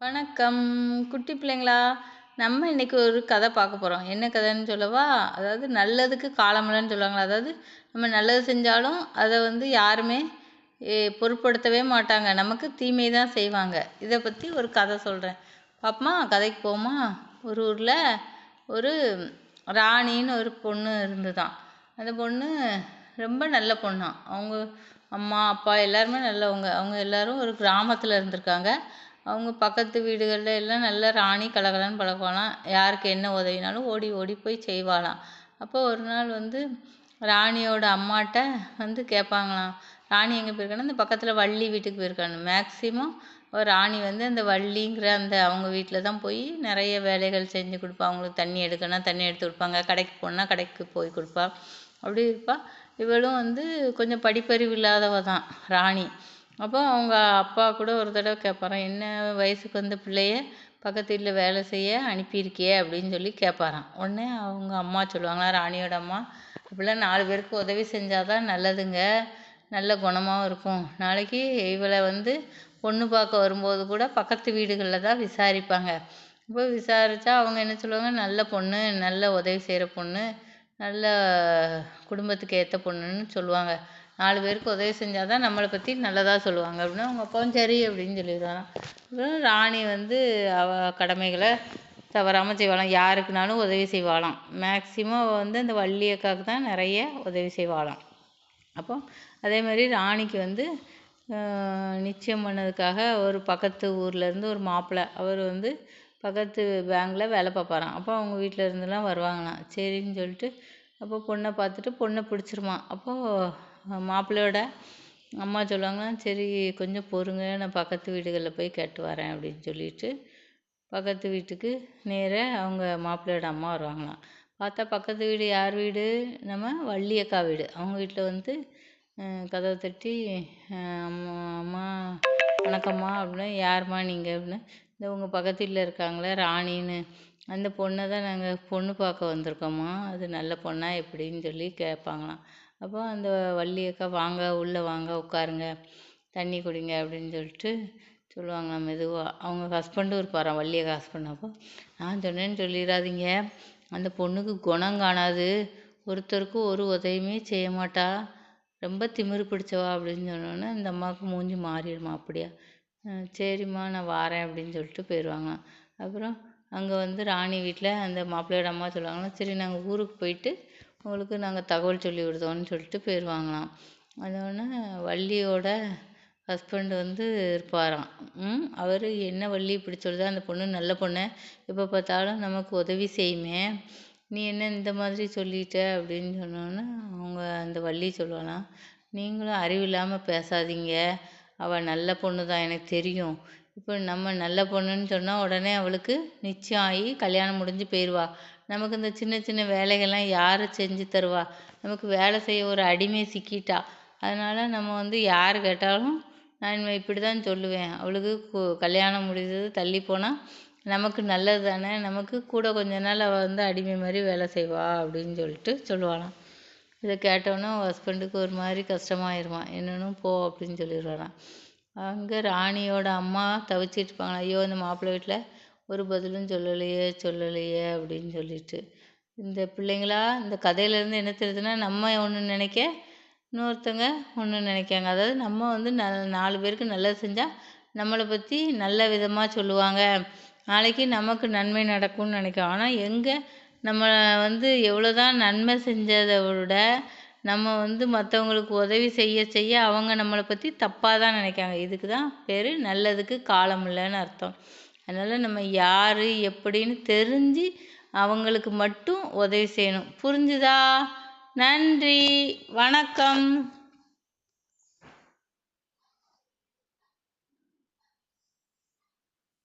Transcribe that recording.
வணக்கம். குட்டி பிள்ளைங்களா, நம்ம இன்னைக்கு ஒரு கதை பார்க்க போறோம். என்ன கதைன்னு சொல்லவா? அதாவது நல்லதுக்கு காலமில்லன்னு சொல்லுவாங்கல்ல. அதாவது நம்ம நல்லது செஞ்சாலும் அதை யாருமே பொருட்படுத்தவே மாட்டாங்க. நமக்கு தீமை தான் செய்வாங்க. இதை பற்றி ஒரு கதை சொல்கிறேன். பாப்போமா? கதைக்கு போமா? ஒரு ஊரில் ஒரு ராணின்னு ஒரு பொண்ணு இருந்துதான். அந்த பொண்ணு ரொம்ப நல்ல பொண்ணாம். அவங்க அம்மா அப்பா எல்லாருமே நல்லவங்க. அவங்க எல்லாரும் ஒரு கிராமத்தில் இருந்திருக்காங்க. அவங்க பக்கத்து வீடுகளில் எல்லாம் நல்ல ராணி கலகலன்னு பழகுவாளாம். யாருக்கு என்ன உதவினாலும் ஓடி ஓடி போய் செய்வாளாம். அப்போ ஒரு நாள் ராணியோட அம்மாட்ட கேட்பாங்களாம், ராணி எங்கே போயிருக்காங்கன்னா இந்த பக்கத்தில் வள்ளி வீட்டுக்கு போயிருக்காங்க. மேக்சிமம் ராணி அந்த வள்ளிங்கிற அவங்க வீட்டில் தான் போய் நிறைய வேலைகள் செஞ்சு கொடுப்பா. அவங்களுக்கு தண்ணி எடுக்கணும்னா தண்ணி எடுத்து கொடுப்பாங்க, கடைக்கு போனால் கடைக்கு போய் கொடுப்பா. அப்படி இருப்பா. இவளும் கொஞ்சம் படிப்பறிவு இல்லாதவ தான் ராணி. அப்போ அவங்க அப்பா கூட ஒரு தடவை கேட்பாராம், என்ன வயசுக்கு வந்த பிள்ளைய பக்கத்து வீட்டில் வேலை செய்ய அனுப்பியிருக்கியே அப்படின்னு சொல்லி கேட்பாராம். உடனே அவங்க அம்மா சொல்லுவாங்களா, ராணியோட அம்மா, அப்படிலாம் 4 பேருக்கு உதவி செஞ்சாதான் நல்லதுங்க, நல்ல குணமாகவும் இருக்கும். நாளைக்கு இவளை பொண்ணு பார்க்க வரும்போது கூட பக்கத்து வீடுகளில் தான் விசாரிப்பாங்க. இப்போ விசாரித்தா அவங்க என்ன சொல்லுவாங்க, நல்ல பொண்ணு, நல்ல உதவி செய்கிற பொண்ணு, நல்ல குடும்பத்துக்கு ஏற்ற பொண்ணுன்னு சொல்லுவாங்க. 4 பேருக்கு உதவி செஞ்சால் தான் நம்மளை பற்றி நல்லதாக சொல்லுவாங்க அப்படின்னா அவங்க அப்பாவும் சரி அப்படின்னு சொல்லிடுவாராம். அப்புறம் ராணி அவள் கடமைகளை தவறாமல் செய்வாளாம். யாருக்குனாலும் உதவி செய்வாளாம். மேக்சிமம் அந்த வள்ளி அக்காவுக்கு தான் நிறைய உதவி செய்வாளாம். அப்போ அதே மாதிரி ராணிக்கு நிச்சயம் பண்ணதுக்காக ஒரு பக்கத்து ஊர்லேருந்து ஒரு மாப்பிள்ளை, அவர் பக்கத்து பேங்கில் வேலை பார்ப்பாராம். அப்போ அவங்க வீட்டில் இருந்துலாம் வருவாங்களாம். சரின்னு சொல்லிட்டு அப்போ பொண்ணை பார்த்துட்டு பொண்ணை பிடிச்சிருமா. அப்போது மாப்பிள்ளையோட அம்மா சொல்லுவாங்களாம், சரி கொஞ்சம் பொறுங்க, நான் பக்கத்து வீடுகளில் போய் கேட்டு வரேன் அப்படின்னு சொல்லிட்டு பக்கத்து வீட்டுக்கு நேராக அவங்க மாப்பிள்ளையோட அம்மா வருவாங்களாம். பார்த்தா பக்கத்து வீடு யார் வீடு? நம்ம வள்ளி அக்கா வீடு. அவங்க வீட்டில் கதவை தட்டி, அம்மா அம்மா வணக்கம்மா அப்படின்னு, யாரும்மா நீங்கள் அப்படின்னு, இந்த உங்கள் பக்கத்து வீட்டில் இருக்காங்களே ராணின்னு, அந்த பொண்ணை தான் நாங்கள் பொண்ணு பார்க்க வந்திருக்கோம்மா, அது நல்ல பொண்ணா எப்படின்னு சொல்லி கேட்பாங்களாம். அப்போ அந்த வள்ளி அக்கா, வாங்க உள்ளே வாங்க உட்காருங்க, தண்ணி குடிங்க அப்படின்னு சொல்லிட்டு சொல்லுவாங்களாம் மெதுவாக. அவங்க ஹஸ்பண்டும் இருப்பாராம், வள்ளி அக்கா ஹஸ்பண்ட். அப்போ நான் சொன்னேன்னு சொல்லிடாதீங்க, அந்த பொண்ணுக்கு குணம் காணாது, ஒருத்தருக்கும் ஒரு உதவியுமே செய்ய மாட்டா, ரொம்ப திமிரு பிடிச்சவா அப்படின்னு சொன்னோன்னே இந்த அம்மாவுக்கு மூஞ்சி மாறிடுமா. அப்படியா, சரிம்மா நான் வாரேன் அப்படின்னு சொல்லிட்டு போயிடுவாங்களாம். அப்புறம் அங்கே ராணி வீட்டில் அந்த மாப்பிள்ளையோட அம்மா சொல்லுவாங்களாம், சரி நாங்கள் ஊருக்கு போயிட்டு உங்களுக்கு நாங்கள் தகவல் சொல்லி விடுதோன்னு சொல்லிட்டு போயிடுவாங்களாம். அதோடனே வள்ளியோட ஹஸ்பண்ட் இருப்பாராம். அவர் என்ன வள்ளி இப்படி சொல்லுதா, அந்த பொண்ணு நல்ல பொண்ணு, எப்போ பார்த்தாலும் நமக்கு உதவி செய்யுமே, நீ என்ன இந்த மாதிரி சொல்லிட்ட அப்படின்னு சொன்னோன்னே அவங்க அந்த வள்ளி சொல்லுவாளாம், நீங்களும் அறிவில்லாமல் பேசாதீங்க, அவள் நல்ல பொண்ணு தான் எனக்கு தெரியும். இப்போ நம்ம நல்ல பொண்ணுன்னு சொன்னால் உடனே அவளுக்கு நிச்சயம் ஆகி கல்யாணம் முடிஞ்சு போயிடுவா. நமக்கு இந்த சின்ன சின்ன வேலைகள்லாம் யார் செஞ்சு தருவா? நமக்கு வேலை செய்ய ஒரு அடிமை சிக்கிட்டா. அதனால் நம்ம யார் கேட்டாலும் நான் இப்படி தான் சொல்லுவேன், அவளுக்கு கல்யாணம் முடிஞ்சது தள்ளி போனால் நமக்கு நல்லது தானே, நமக்கு கூட கொஞ்ச நாள் அவள் அடிமை மாதிரி வேலை செய்வா அப்படின்னு சொல்லிட்டு சொல்லுவாளாம். இதை கேட்டோன்னே ஹஸ்பண்டுக்கு ஒரு மாதிரி கஷ்டமாயிருமா, என்னன்னு போ அப்படின்னு சொல்லிடுவாராம். அங்கே ராணியோட அம்மா தவிச்சிட்டு இருப்பாங்களா, ஐயோ இந்த மாப்பிள்ளை வீட்டில் ஒரு பதிலும் சொல்லலையே அப்படின்னு சொல்லிட்டு. இந்த பிள்ளைங்களா, இந்த கதையிலேருந்து என்ன தெரியுதுன்னா, நம்ம ஒன்று நினைக்க இன்னொருத்தங்க ஒன்று நினைக்காங்க. அதாவது நம்ம 4 பேருக்கு நல்லது செஞ்சால் நம்மளை பற்றி நல்ல விதமாக சொல்லுவாங்க, நாளைக்கு நமக்கு நன்மை நடக்கும்னு நினைக்கிறோம். ஆனால் எங்கே நம்ம எவ்வளோ தான் நன்மை செஞ்சதை விட நம்ம மற்றவங்களுக்கு உதவி செய்ய செய்ய அவங்க நம்மளை பற்றி தப்பாக தான் நினைக்காங்க. இதுக்கு தான் பேர் நல்லதுக்கு காலம் இல்லைன்னு அர்த்தம். அதனால் நம்ம யார் எப்படின்னு தெரிஞ்சு அவங்களுக்கு மட்டும் உதவி செய்யணும். புரிஞ்சுதா? நன்றி, வணக்கம்.